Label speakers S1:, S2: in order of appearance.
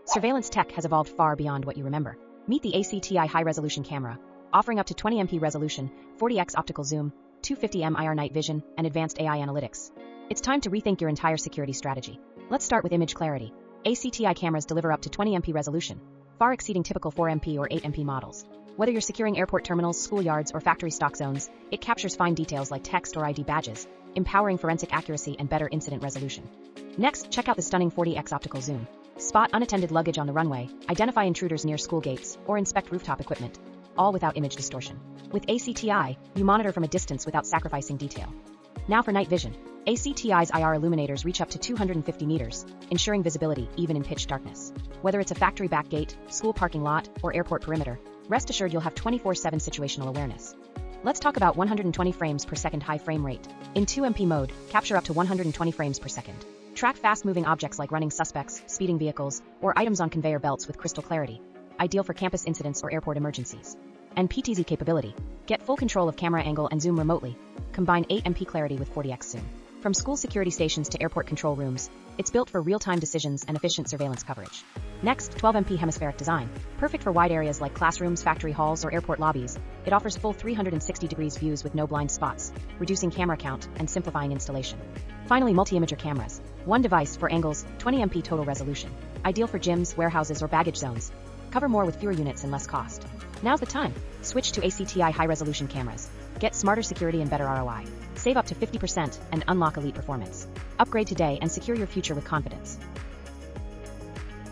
S1: Surveillance tech has evolved far beyond what you remember. Meet the ACTi High-Resolution Camera, offering up to 20 MP resolution, 40x optical zoom, 250 IR night vision, and advanced AI analytics. It's time to rethink your entire security strategy. Let's start with image clarity. ACTi cameras deliver up to 20 MP resolution, far exceeding typical 4 MP or 8 MP models. Whether you're securing airport terminals, schoolyards, or factory stock zones, it captures fine details like text or ID badges, empowering forensic accuracy and better incident resolution. Next, check out the stunning 40x optical zoom. Spot unattended luggage on the runway, identify intruders near school gates, or inspect rooftop equipment, all without image distortion. With ACTi, you monitor from a distance without sacrificing detail. Now for night vision. ACTi's IR illuminators reach up to 250 meters, ensuring visibility even in pitch darkness. Whether it's a factory back gate, school parking lot, or airport perimeter, rest assured you'll have 24/7 situational awareness. Let's talk about 120 frames per second high frame rate. In 2 MP mode, capture up to 120 frames per second. Track fast-moving objects like running suspects, speeding vehicles, or items on conveyor belts with crystal clarity. Ideal for campus incidents or airport emergencies. And PTZ capability. Get full control of camera angle and zoom remotely. Combine 8 MP clarity with 40x zoom. From school security stations to airport control rooms, it's built for real-time decisions and efficient surveillance coverage. Next, 12 MP hemispheric design. Perfect for wide areas like classrooms, factory halls, or airport lobbies, it offers full 360 degrees views with no blind spots, reducing camera count and simplifying installation. Finally, multi-imager cameras. One device for angles, 20 MP total resolution. Ideal for gyms, warehouses, or baggage zones. Cover more with fewer units and less cost. Now's the time. Switch to ACTi High-Resolution Cameras. Get smarter security and better ROI. Save up to 50% and unlock elite performance. Upgrade today and secure your future with confidence.